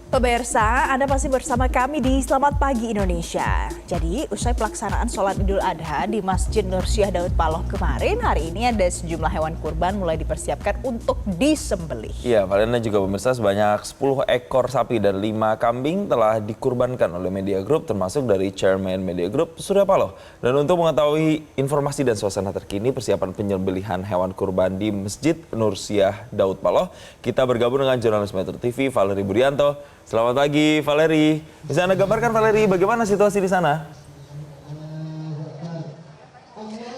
Pemirsa, Anda masih bersama kami di Selamat Pagi Indonesia. Jadi, usai pelaksanaan sholat Idul Adha di Masjid Nursiah Daud Paloh kemarin, hari ini ada sejumlah hewan kurban mulai dipersiapkan untuk disembelih. Iya, Valena juga pemirsa sebanyak 10 ekor sapi dan 5 kambing telah dikurbankan oleh Media Group, termasuk dari Chairman Media Group, Surya Paloh. Dan untuk mengetahui informasi dan suasana terkini persiapan penyembelihan hewan kurban di Masjid Nursiah Daud Paloh, kita bergabung dengan jurnalis Metro TV, Valeri Budianto. Selamat pagi, Valeri. Bisa Anda gambarkan, Valeri, bagaimana situasi di sana?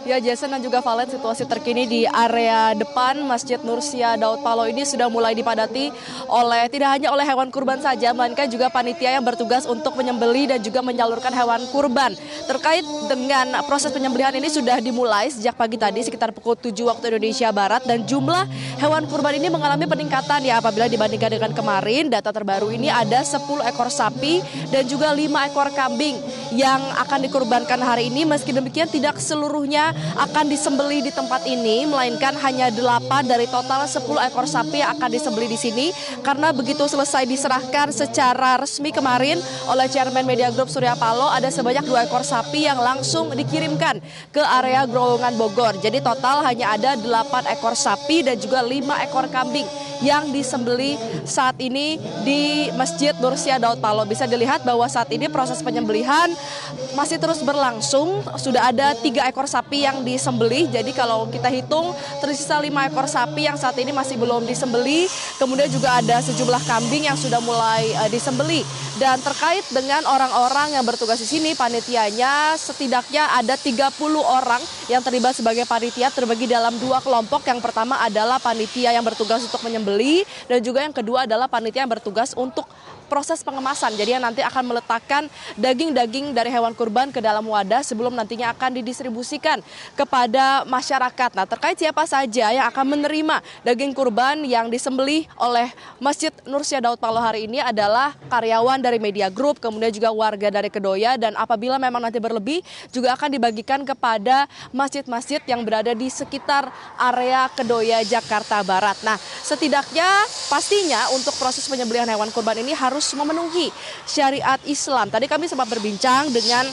Ya, Jason dan juga Valen, situasi terkini di area depan Masjid Nursiah Daud Paloh ini sudah mulai dipadati oleh tidak hanya oleh hewan kurban saja, melainkan juga panitia yang bertugas untuk menyembelih dan juga menyalurkan hewan kurban. Terkait dengan proses penyembelihan ini sudah dimulai sejak pagi tadi sekitar pukul 7 waktu Indonesia Barat, dan jumlah hewan kurban ini mengalami peningkatan ya apabila dibandingkan dengan kemarin. Data terbaru ini ada 10 ekor sapi dan juga 5 ekor kambing yang akan dikurbankan hari ini. Meski demikian tidak seluruhnya akan disembelih di tempat ini, melainkan hanya 8 dari total 10 ekor sapi yang akan disembelih di sini, karena begitu selesai diserahkan secara resmi kemarin oleh Chairman Media Group Surya Paloh, ada sebanyak 2 ekor sapi yang langsung dikirimkan ke area Growogan Bogor. Jadi total hanya ada 8 ekor sapi dan juga 5 ekor kambing yang disembelih saat ini di Masjid Nursiah Daud Paloh. Bisa dilihat bahwa saat ini proses penyembelihan masih terus berlangsung. Sudah ada 3 ekor sapi yang disembelih. Jadi kalau kita hitung tersisa 5 ekor sapi yang saat ini masih belum disembelih. Kemudian juga ada sejumlah kambing yang sudah mulai disembelih. Dan terkait dengan orang-orang yang bertugas di sini, panitianya setidaknya ada 30 orang yang terlibat sebagai panitia, terbagi dalam 2 kelompok. Yang pertama adalah panitia yang bertugas untuk menyembelih, dan juga yang kedua adalah panitia yang bertugas untuk proses pengemasan. Jadi yang nanti akan meletakkan daging-daging dari hewan kurban ke dalam wadah sebelum nantinya akan didistribusikan kepada masyarakat. Nah, terkait siapa saja yang akan menerima daging kurban yang disembelih oleh Masjid Nursiah Daud Paloh hari ini adalah karyawan dari Media Group, kemudian juga warga dari Kedoya, dan apabila memang nanti berlebih juga akan dibagikan kepada masjid-masjid yang berada di sekitar area Kedoya, Jakarta Barat. Nah, setidaknya pastinya untuk proses penyembelihan hewan kurban ini harus memenuhi syariat Islam. Tadi kami sempat berbincang dengan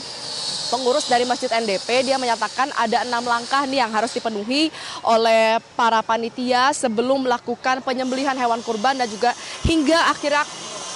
pengurus dari Masjid NDP, dia menyatakan ada 6 langkah nih yang harus dipenuhi oleh para panitia sebelum melakukan penyembelihan hewan kurban dan juga hingga akhirnya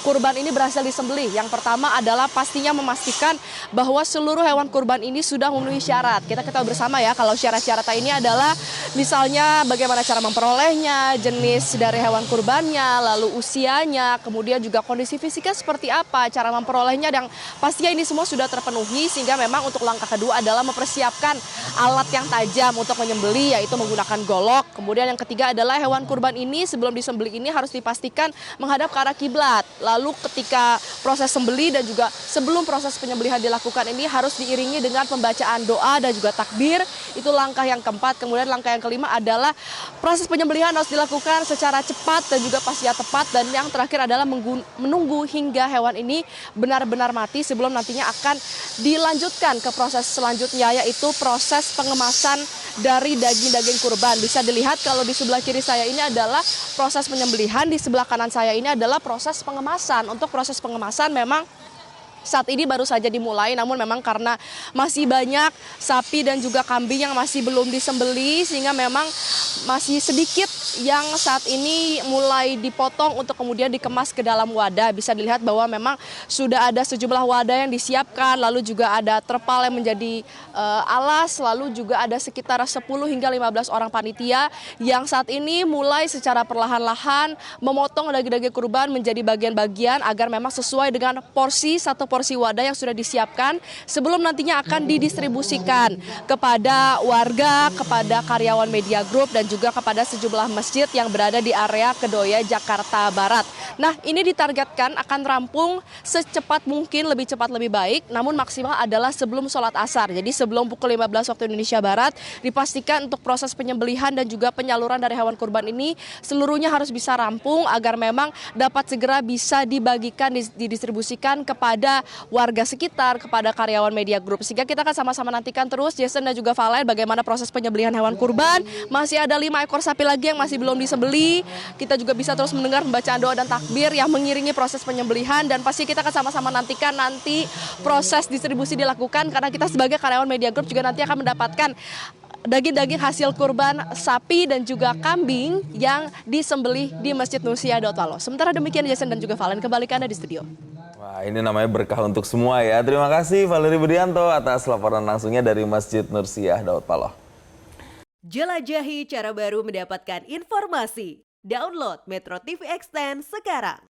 kurban ini berhasil disembelih. Yang pertama adalah pastinya memastikan bahwa seluruh hewan kurban ini sudah memenuhi syarat. Kita ketahui bersama ya, kalau syarat-syarat ini adalah misalnya bagaimana cara memperolehnya, jenis dari hewan kurbannya, lalu usianya, kemudian juga kondisi fisiknya seperti apa, cara memperolehnya, dan pastinya ini semua sudah terpenuhi. Sehingga memang untuk langkah kedua adalah mempersiapkan alat yang tajam untuk menyembelih, yaitu menggunakan golok. Kemudian yang ketiga adalah hewan kurban ini sebelum disembelih ini harus dipastikan menghadap ke arah kiblat. Lalu ketika proses sembelih dan juga sebelum proses penyembelihan dilakukan ini harus diiringi dengan pembacaan doa dan juga takbir. Itu langkah yang keempat. Kemudian langkah yang kelima adalah proses penyembelihan harus dilakukan secara cepat dan juga pastinya tepat. Dan yang terakhir adalah menunggu hingga hewan ini benar-benar mati sebelum nantinya akan dilanjutkan ke proses selanjutnya, yaitu proses pengemasan dari daging-daging kurban. Bisa dilihat kalau di sebelah kiri saya ini adalah proses penyembelihan, di sebelah kanan saya ini adalah proses pengemasan. Untuk proses pengemasan memang saat ini baru saja dimulai, namun memang karena masih banyak sapi dan juga kambing yang masih belum disembelih, sehingga memang masih sedikit yang saat ini mulai dipotong untuk kemudian dikemas ke dalam wadah. Bisa dilihat bahwa memang sudah ada sejumlah wadah yang disiapkan, lalu juga ada terpal yang menjadi alas, lalu juga ada sekitar 10 hingga 15 orang panitia yang saat ini mulai secara perlahan-lahan memotong daging-daging kurban menjadi bagian-bagian agar memang sesuai dengan porsi wadah yang sudah disiapkan sebelum nantinya akan didistribusikan kepada warga, kepada karyawan Media Group, dan juga kepada sejumlah masjid yang berada di area Kedoya, Jakarta Barat. Nah, ini ditargetkan akan rampung secepat mungkin, lebih cepat lebih baik, namun maksimal adalah sebelum sholat asar. Jadi sebelum pukul 15 waktu Indonesia Barat, dipastikan untuk proses penyembelihan dan juga penyaluran dari hewan kurban ini seluruhnya harus bisa rampung agar memang dapat segera bisa dibagikan, didistribusikan kepada warga sekitar, kepada karyawan Media Group. Sehingga kita akan sama-sama nantikan terus Jason dan juga Valen bagaimana proses penyembelihan hewan kurban. Masih ada 5 ekor sapi lagi yang masih belum disembeli. Kita juga bisa terus mendengar pembacaan doa dan takbir yang mengiringi proses penyembelihan, dan pasti kita akan sama-sama nantikan nanti proses distribusi dilakukan, karena kita sebagai karyawan Media Group juga nanti akan mendapatkan daging-daging hasil kurban sapi dan juga kambing yang disembelih di Masjid Nursia Daud Paloh. Sementara demikian Jason dan juga Valen, kembali ke Anda di studio. Wah, ini namanya berkah untuk semua ya. Terima kasih Valeri Budianto atas laporan langsungnya dari Masjid Nursia Daud Paloh. Jelajahi cara baru mendapatkan informasi. Download Metro TV Extend sekarang.